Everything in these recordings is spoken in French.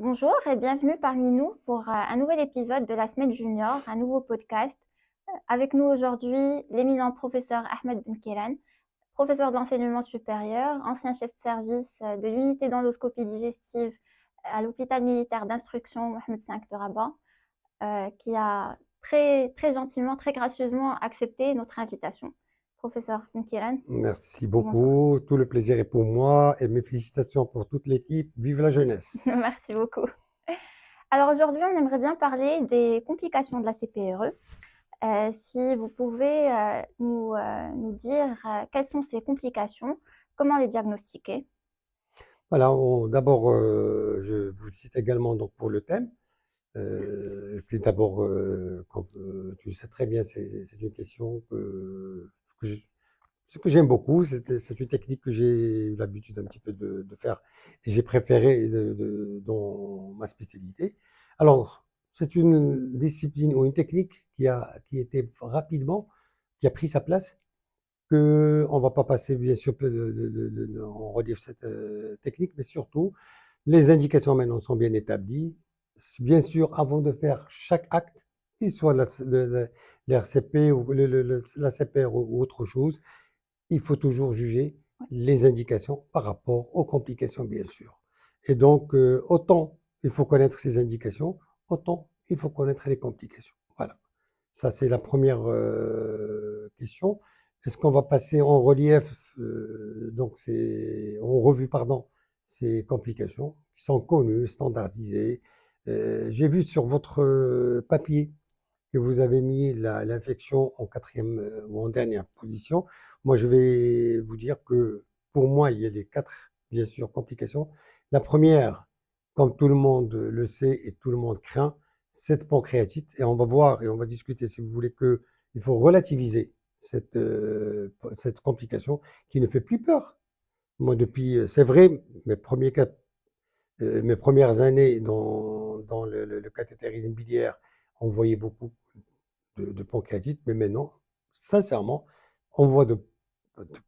Bonjour et bienvenue parmi nous pour un nouvel épisode de la Semaine Junior, un nouveau podcast. Avec nous aujourd'hui, l'éminent professeur Ahmed Benkelan, professeur de l'enseignement supérieur, ancien chef de service de l'unité d'endoscopie digestive à l'hôpital militaire d'instruction Mohamed V de Rabat, qui a très gentiment, très gracieusement accepté notre invitation. Professeur Benkelan, Merci bonjour. beaucoup. Tout le plaisir est pour moi et mes félicitations pour toute l'équipe. Vive la jeunesse. Merci beaucoup. Alors aujourd'hui, on aimerait bien parler des complications de la CPRE. Si vous pouvez nous dire quelles sont ces complications, comment les diagnostiquer? Voilà, d'abord, je vous cite également donc pour le thème. Merci. Puis d'abord, comme tu le sais très bien, c'est une question que je- ce que j'aime beaucoup. C'est une technique que j'ai eu l'habitude un petit peu de faire et j'ai préféré dans ma spécialité. Alors, c'est une discipline ou une technique qui était rapidement, qui a pris sa place, que on va pas passer bien sûr en relief cette technique, mais surtout les indications maintenant sont bien établies. Bien sûr, avant de faire chaque acte, qu'il soit l'RCP ou la CPR ou autre chose, il faut toujours juger Ouais. les indications par rapport aux complications, bien sûr. Et donc, autant il faut connaître ces indications, autant il faut connaître les complications. Voilà. Ça, c'est la première question. Est-ce qu'on va passer en relief, donc en revue, pardon, ces complications qui sont connues, standardisées. J'ai vu sur votre papier que vous avez mis l'infection en quatrième ou en dernière position. Moi, je vais vous dire que pour moi, il y a les quatre, bien sûr, complications. La première, comme tout le monde le sait et tout le monde craint, cette pancréatite. Et on va voir et on va discuter, si vous voulez, que il faut relativiser cette complication qui ne fait plus peur. Moi, depuis, c'est vrai, mes premières années dans le cathétérisme biliaire, on voyait beaucoup de pancréatite, mais maintenant, sincèrement, on voit de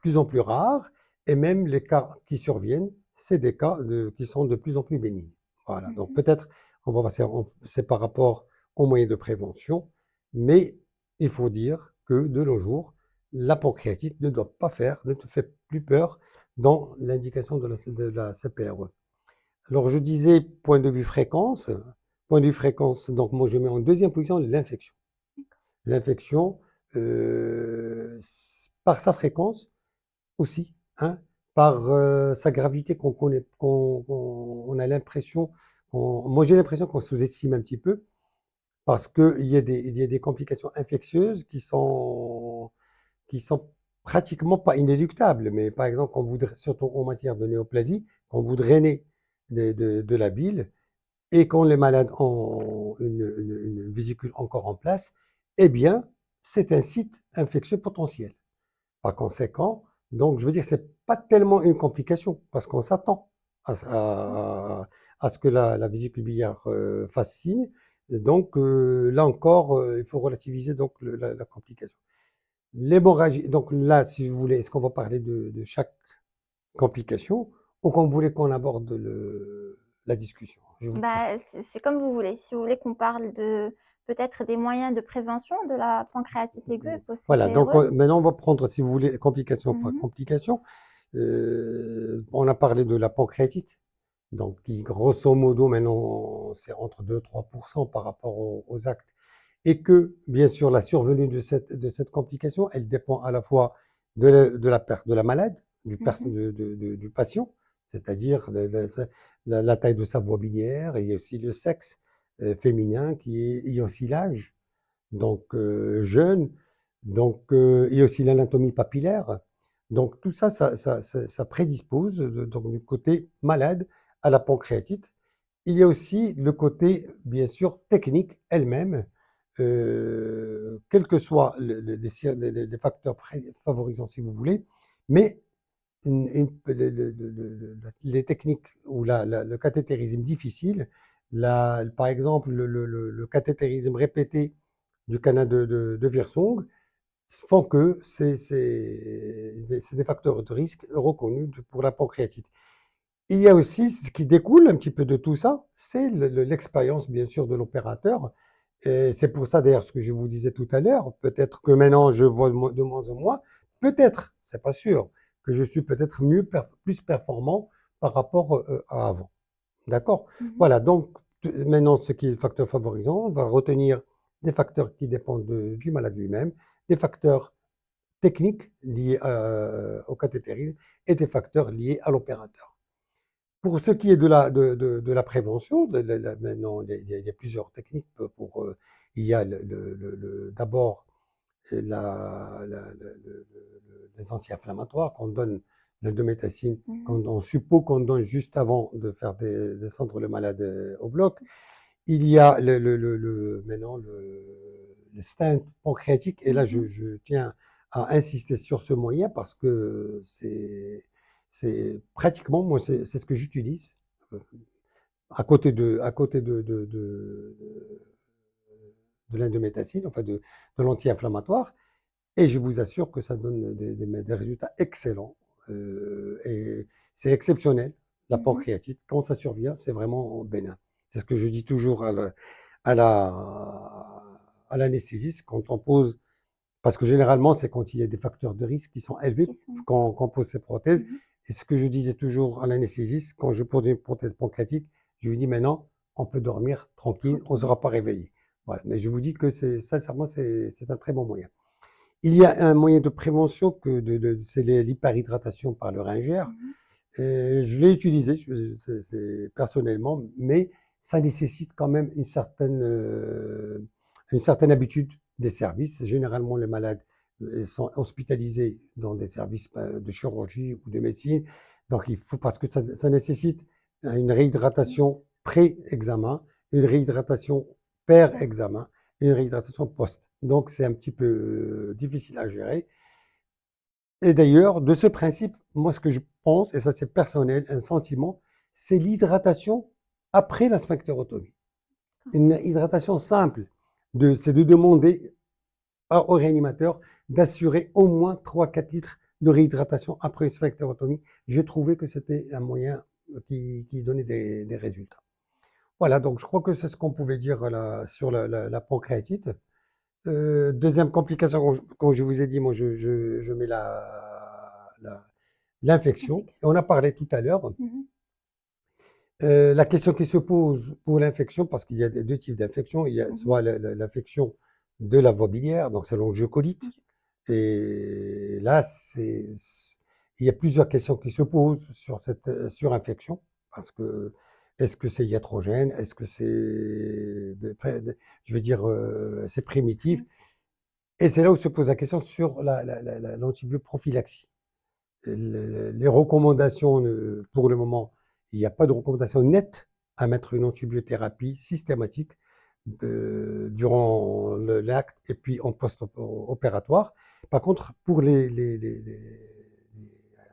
plus en plus rares, et même les cas qui surviennent, c'est des cas qui sont de plus en plus bénignes. Voilà, donc Mhm. peut-être on va passer, c'est par rapport aux moyens de prévention, mais il faut dire que de nos jours, la pancréatite ne doit pas faire, ne te fait plus peur dans l'indication de la CPRE. Alors je disais point de vue fréquence, donc moi je mets en deuxième position l'infection. L'infection, par sa fréquence aussi, hein, par sa gravité qu'on connaît, on a l'impression, moi j'ai l'impression qu'on sous-estime un petit peu, parce qu'il y a des complications infectieuses qui sont pratiquement pas inéluctables. Mais par exemple, surtout en matière de néoplasie, quand vous drainez de la bile, et quand les malades ont une vésicule encore en place, eh bien, c'est un site infectieux potentiel. Par conséquent, donc je veux dire, c'est pas tellement une complication, parce qu'on s'attend à ce que la vésicule biliaire fasse signe. Et donc là encore, il faut relativiser donc la complication. L'hémorragie, donc là, si vous voulez, est-ce qu'on va parler de chaque complication ou qu'on voulait qu'on aborde la discussion? Je vous Bah, c'est comme vous voulez. Si vous voulez qu'on parle de peut-être des moyens de prévention de la pancréatite aiguë Voilà, donc post-CPRE. maintenant on va prendre, si vous voulez, complication par Mhm. complication. On a parlé de la pancréatite, donc qui grosso modo maintenant c'est entre 2 et 3% par rapport aux actes. Et que bien sûr la survenue de cette complication, elle dépend à la fois de la perte de la malade, Mhm. du patient, c'est-à-dire la taille de sa voie biliaire, et il y a aussi le sexe féminin, il y a aussi l'âge, donc jeune, donc il y a aussi l'anatomie papillaire. Donc tout ça, ça prédispose donc du côté malade à la pancréatite. Il y a aussi le côté, bien sûr, technique elle-même, quels que soient les facteurs favorisants, si vous voulez, mais les techniques ou le cathétérisme difficile, par exemple le cathétérisme répété du canal de Wirsung, font que c'est des facteurs de risque reconnus pour la pancréatite. Il y a aussi ce qui découle un petit peu de tout ça, c'est l'expérience, bien sûr, de l'opérateur. Et c'est pour ça, d'ailleurs, ce que je vous disais tout à l'heure, peut-être que maintenant je vois de moins en moins, peut-être, c'est pas sûr, que je suis peut-être plus performant par rapport à avant. D'accord? Mhm. Voilà, donc maintenant, ce qui est le facteur favorisant, on va retenir des facteurs qui dépendent du malade lui-même, des facteurs techniques liés au cathétérisme et des facteurs liés à l'opérateur. Pour ce qui est de la prévention, maintenant, il y a plusieurs techniques il y a d'abord les anti-inflammatoires qu'on donne, l'indométacine, Mhm. qu'on suppose qu'on donne juste avant de faire descendre le malade au bloc. Il y a maintenant le stent pancréatique, et là Mhm. je tiens à insister sur ce moyen parce que c'est pratiquement, moi, c'est ce que j'utilise à côté de l'indométacine, enfin de l'anti-inflammatoire, et je vous assure que ça donne des résultats excellents. Et c'est exceptionnel, la Mhm. pancréatite. Quand ça survient, c'est vraiment bénin. C'est ce que je dis toujours à à l'anesthésiste quand on pose, parce que généralement, c'est quand il y a des facteurs de risque qui sont élevés Qui sont... qu'on pose ces prothèses. Mhm. Et ce que je disais toujours à l'anesthésiste, quand je pose une prothèse pancréatique, je lui dis maintenant, on peut dormir tranquille, on ne Tranquille. sera pas réveillé. Voilà. Mais je vous dis que sincèrement, c'est un très bon moyen. Il y a un moyen de prévention c'est l'hyperhydratation par le ringer. Mhm. Et je l'ai utilisé personnellement, mais ça nécessite quand même une certaine habitude des services. Généralement, les malades sont hospitalisés dans des services de chirurgie ou de médecine. Donc, il faut, parce que ça nécessite une Oui. réhydratation pré-examen, une réhydratation per Super. examen et une réhydratation post. Donc, c'est un petit peu difficile à gérer. Et d'ailleurs, de ce principe, moi, ce que je pense, et ça c'est personnel, un sentiment, c'est l'hydratation après la sphinctérotomie. Une hydratation simple, c'est de demander au réanimateur d'assurer au moins 3 4 litres de réhydratation après une sphinctérotomie. J'ai trouvé que c'était un moyen qui donnait des résultats. Voilà, donc je crois que c'est ce qu'on pouvait dire sur la pancréatite. Deuxième complication, comme je vous ai dit, moi je mets la- l'infection. Infection. On a parlé tout à l'heure. Mhm. La question qui se pose pour l'infection, parce qu'il y a deux types d'infections, il y a Mhm. soit l'infection de la voie biliaire, donc c'est l'angiocolite, Je- et là, il y a plusieurs questions qui se posent sur cette surinfection, parce que est-ce que c'est iatrogène, est-ce que je veux dire, c'est primitif, Primitif. et c'est là où se pose la question sur l'antibioprophylaxie. Les recommandations, pour le moment, il n'y a pas de recommandation nette à mettre une antibiothérapie systématique durant l'acte et puis en post-opératoire. Par contre, pour les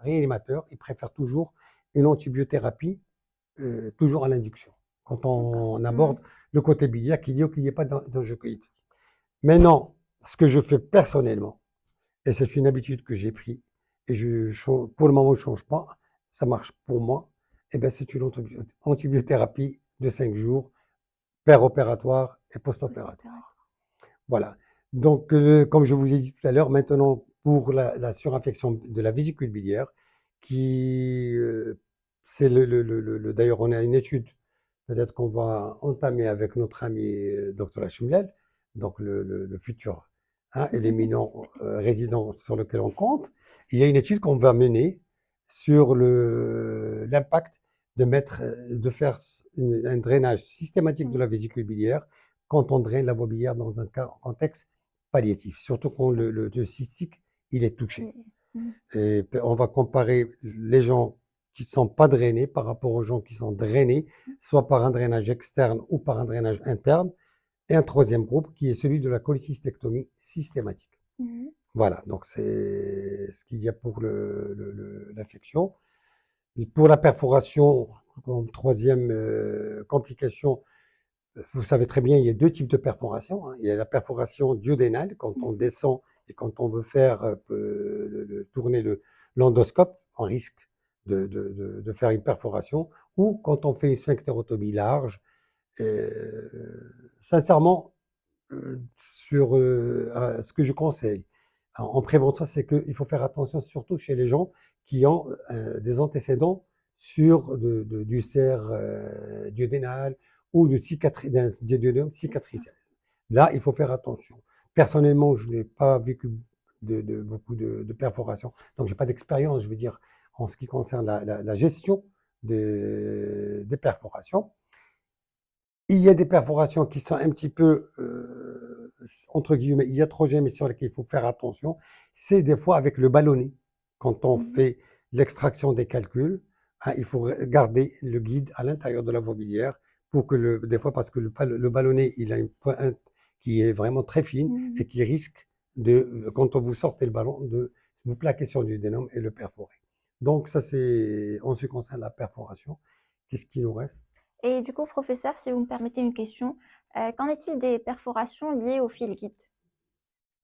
réanimateurs, ils préfèrent toujours une antibiothérapie toujours à l'induction. Quand D'accord. on Mhm. aborde le côté biliaire, qui dit qu'il n'y ait pas d'angiocolite. Maintenant, ce que je fais personnellement, et c'est une habitude que j'ai prise, et pour le moment, je ne change pas, ça marche pour moi, et ben, c'est une antibiothérapie de 5 jours, opératoire et post-opératoire. Post-opératoire. Voilà. Donc, comme je vous ai dit tout à l'heure, maintenant, pour la surinfection de la vésicule biliaire, qui, c'est d'ailleurs, on a une étude, peut-être qu'on va entamer avec notre ami Dr. Hachimlel, donc le futur éminent résident sur lequel on compte. Il y a une étude qu'on va mener sur l'impact de faire un drainage systématique de Oui. la vésicule biliaire quand on draine la voie biliaire dans un contexte palliatif, surtout quand le cystique il est touché. Mhm. Et on va comparer les gens qui ne sont pas drainés par rapport aux gens qui sont drainés, soit par un drainage externe ou par un drainage interne, et un troisième groupe qui est celui de la cholécystectomie systématique. Mhm. Voilà, donc c'est ce qu'il y a pour l'infection. Pour la perforation, comme troisième complication, vous savez très bien, il y a deux types de perforation, hein. Il y a la perforation duodénale, quand on Mhm. descend et quand on veut faire tourner l'endoscope, on risque de faire une perforation, ou quand on fait une sphinctérotomie large. Sincèrement, ce que je conseille en prévention, c'est qu'il faut faire attention surtout chez les gens qui ont des antécédents sur d'ulcères duodénal ou d'un duodénum Bien sûr. cicatriciel. Là, il faut faire attention. Personnellement, je n'ai pas vécu beaucoup de perforations, donc je n'ai pas d'expérience, je veux dire, en ce qui concerne la gestion des perforations. Il y a des perforations qui sont un petit peu, entre guillemets, iatrogènes, mais sur lesquelles il faut faire attention. C'est des fois avec le ballonnet. Quand on Mhm. fait l'extraction des calculs, hein, il faut garder le guide à l'intérieur de la voie biliaire pour que des fois, parce que le ballonnet, il a une pointe qui est vraiment très fine Mhm. et qui risque de, quand vous sortez le ballon, de vous plaquer sur du dénome et le perforer. Donc ça, c'est en ce qui concerne la perforation. Qu'est-ce qu'il nous reste? Et du coup, professeur, si vous me permettez une question, qu'en est-il des perforations liées au fil guide?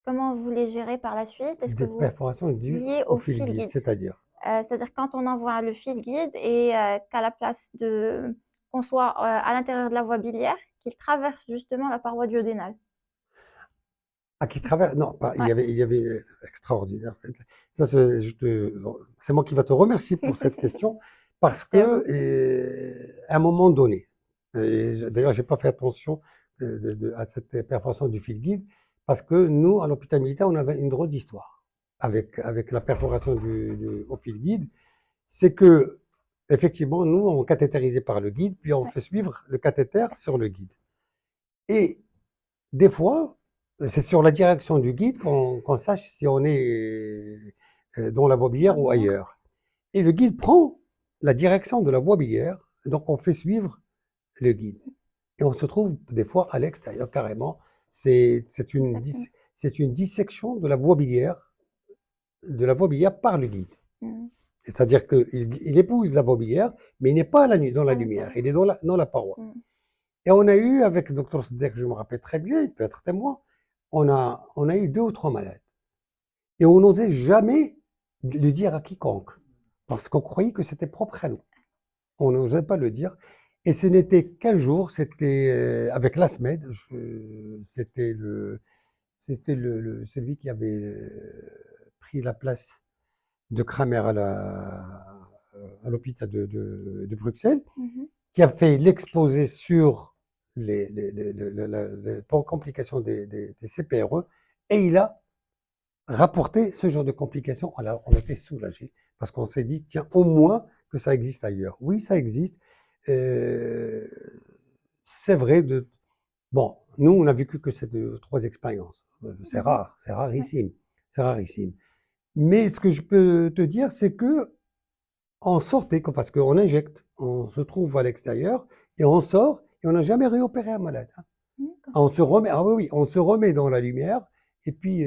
Comment vous les gérez par la suite? Est-ce que Des vous perforations dues liées au au fil fil guide, guide? c'est-à-dire C'est-à-dire quand on envoie le fil guide et qu'à la place de qu'on soit à l'intérieur de la voie biliaire, qu'il traverse justement la paroi duodénale. à qui travers. Non, pas, Ouais, il y avait extraordinaire. Ça, c'est moi qui va te remercier pour cette question parce c'est à que vous. à un moment donné, d'ailleurs, j'ai pas fait attention à cette perforation du fil guide parce que nous, à l'hôpital militaire, on avait une drôle d'histoire avec la perforation au fil guide. C'est que, effectivement, nous, on cathétérisait par le guide, puis on Ouais. fait suivre le cathéter sur le guide. Et des fois, c'est sur la direction du guide qu'on sache si on est dans la voie biliaire Voie ou biliaire. ailleurs. Et le guide prend la direction de la voie biliaire, donc on fait suivre le guide. Et on se trouve des fois à l'extérieur carrément. C'est Exactement. c'est une dissection de la voie biliaire par le guide. Mhm. C'est-à-dire qu'il épouse la voie biliaire, mais il n'est pas dans la À lumière, l'intérieur. il est dans la paroi. Mhm. Et on a eu, avec le docteur Sedek, je me rappelle très bien, il peut être témoin, on a eu 2 ou 3 malades. Et on n'osait jamais le dire à quiconque, parce qu'on croyait que c'était propre à nous. On n'osait pas le dire. Et ce n'était qu'un jour, c'était avec l'ASMED, c'était celui qui avait pris la place de Kramer à l'hôpital de Bruxelles, Mhm. qui a fait l'exposé sur les complications des CPRE, et il a rapporté ce genre de complications. Alors, on était soulagés, parce qu'on s'est dit, tiens, au moins que ça existe ailleurs. Oui, ça existe. Euh, c'est vrai. Bon, nous, on n'a vécu que ces 2, 3 expériences. C'est Mhm. rare, c'est Ouais. rarissime. C'est rarissime. Mais ce que je peux te dire, c'est que on sortait, parce qu'on injecte, on se trouve à l'extérieur et on sort et on n'a jamais réopéré un malade, hein. D'accord. On se remet, ah oui, oui, on se remet dans la lumière et puis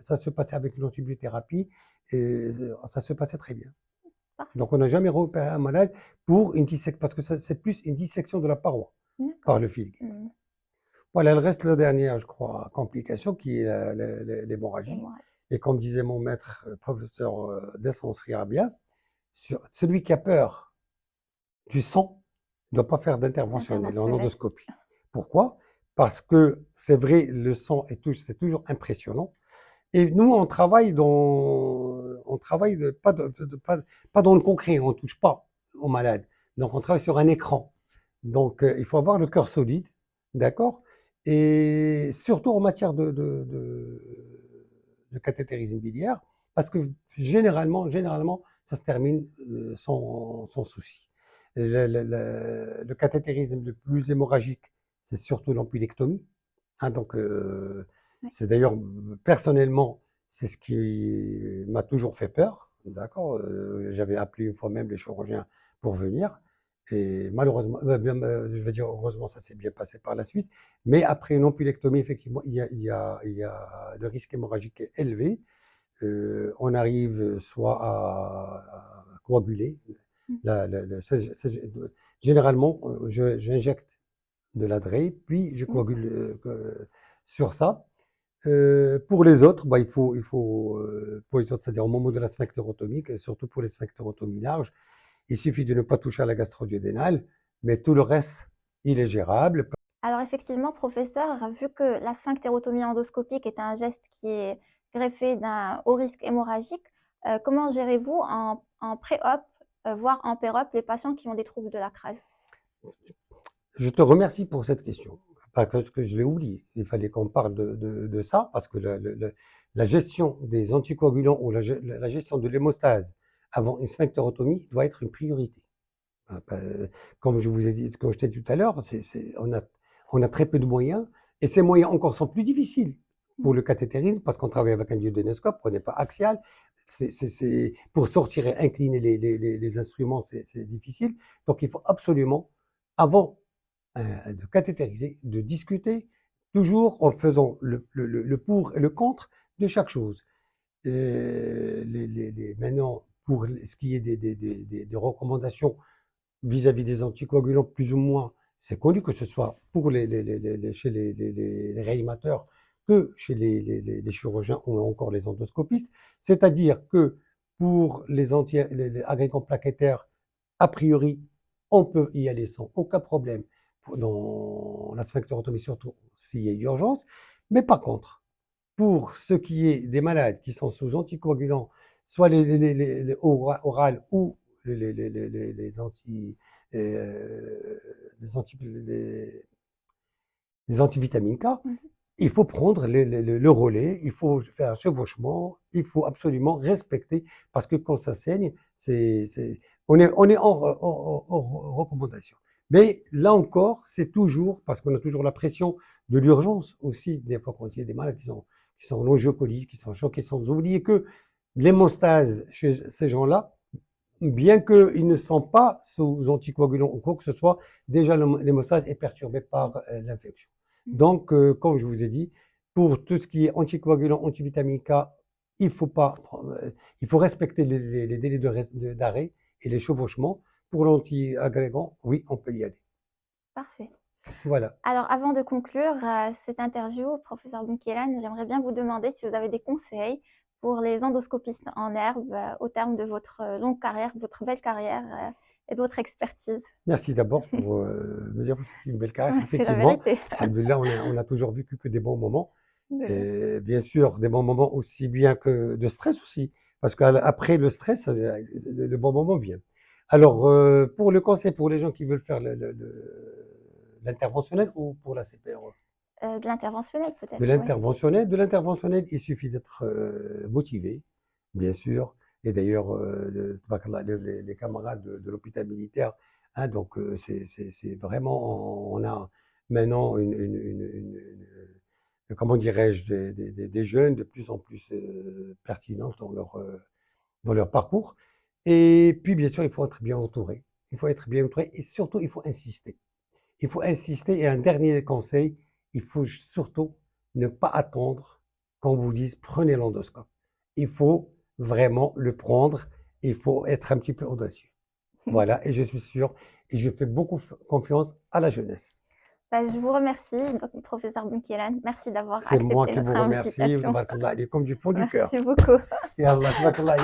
ça se passait avec une antibiothérapie et ça se passait très bien. Parfait. Donc on n'a jamais réopéré un malade pour une dissection, parce que c'est plus une dissection de la paroi D'accord. par le fil. Mhm. Voilà, il reste la dernière, je crois, complication qui est l'hémorragie. L'hémorragie. Et comme disait mon maître, professeur d'essence Rabia, celui qui a peur du sang ne doit pas faire d'interventionnel en Interventionnel. endoscopie. Pourquoi? Parce que c'est vrai, le sang c'est toujours impressionnant. Et nous, on travaille pas dans le concret, on ne touche pas aux malades. Donc, on travaille sur un écran. Donc, il faut avoir le cœur solide, d'accord? Et surtout en matière de cathétérisme biliaire, parce que généralement, ça se termine sans souci. Le cathétérisme le plus hémorragique, c'est surtout l'ampulectomie, hein. Donc, Ouais. c'est d'ailleurs, personnellement, c'est ce qui m'a toujours fait peur, d'accord? J'avais appelé une fois même les chirurgiens pour venir, et malheureusement, je vais dire heureusement, ça s'est bien passé par la suite. Mais après une ampulectomie, effectivement, il y a le risque hémorragique est élevé. On arrive soit à coaguler. Mhm. Généralement, j'injecte de la drape, puis je D'accord. coagule sur ça. Pour les autres, bah, pour les autres, c'est-à-dire au moment de la sphinctérotomie, et surtout pour les sphinctérotomies larges, il suffit de ne pas toucher à la gastro-duodénale, mais tout le reste, il est gérable. Alors effectivement, professeur, vu que la sphinctérotomie endoscopique est un geste qui est greffé d'un haut risque hémorragique, comment gérez-vous en pré-op, voire en péri-op, les patients qui ont des troubles de la crase? Je te remercie pour cette question, parce que je l'ai oublié. Il fallait qu'on parle de ça, parce que la gestion des anticoagulants ou la gestion de l'hémostase avant une sphinctérotomie doit être une priorité. Comme je vous ai dit, comme je t'ai dit tout à l'heure, on a très peu de moyens, et ces moyens encore sont plus difficiles pour le cathétérisme, parce qu'on travaille avec un duodénoscope, on n'est pas axial. Pour sortir et incliner les instruments, c'est difficile. Donc il faut absolument, avant de cathétériser, de discuter, toujours en faisant le pour et le contre de chaque chose. Maintenant, pour ce qui est des recommandations vis-à-vis des anticoagulants, plus ou moins, c'est connu que ce soit pour chez les réanimateurs que chez les chirurgiens ou encore les endoscopistes. C'est-à-dire que pour les agrégants plaquettaires, a priori, on peut y aller sans aucun problème dans la sphinctérotomie, surtout s'il y a urgence. Mais par contre, pour ce qui est des malades qui sont sous anticoagulants, soit les orales ou les anti, les antivitamines K, Mmh. il faut prendre le relais, il faut faire un chevauchement, il faut absolument respecter, parce que quand ça saigne, on est en recommandation. Mais là encore, c'est toujours, parce qu'on a toujours la pression de l'urgence aussi, des fois quand il y a des malades qui sont en angiocolyse, qui sont choqués, sans oublier que l'hémostase chez ces gens-là, bien qu'ils ne sont pas sous anticoagulants ou quoi que ce soit, déjà l'hémostase est perturbée par l'infection. Donc, comme je vous ai dit, pour tout ce qui est anticoagulant, antivitamine K, il faut respecter les délais d'arrêt et les chevauchements. Pour l'anti-agrégant, oui, on peut y aller. Parfait. Voilà. Alors avant de conclure, cette interview, professeur Bounkielane, j'aimerais bien vous demander si vous avez des conseils pour les endoscopistes en herbe, au terme de votre longue carrière, votre belle carrière, et de votre expertise. Merci d'abord pour me dire que c'est une belle carrière. Ouais, c'est la Effectivement, vérité. alhamdoulilah, on a toujours vécu que des bons moments. Mmh. Et bien sûr, des bons moments aussi bien que de stress aussi. Parce qu'après le stress, le bon moment vient. Alors, pour le conseil, pour les gens qui veulent faire l'interventionnel ou pour la CPRE? De l'interventionnel peut-être, oui. De l'interventionnel, il suffit d'être motivé, bien sûr. Et d'ailleurs, tabakallah, les camarades de l'hôpital militaire, hein, donc c'est vraiment, on a maintenant comment dirais-je, des jeunes de plus en plus pertinents dans leur parcours. Et puis, bien sûr, il faut être bien entouré. Il faut être bien entouré et surtout, il faut insister. Il faut insister. Et un dernier conseil, il faut surtout ne pas attendre qu'on vous dise prenez l'endoscope. Il faut vraiment le prendre. Il faut être un petit peu audacieux. Voilà, et je suis sûr, et je fais beaucoup confiance à la jeunesse. Bah, je vous remercie, donc professeur Bounkielane. Merci d'avoir C'est moi accepté qui notre vous remercie, invitation. tabarakallah, comme du fond du cœur. Merci beaucoup. Et Allah, tabarakallah.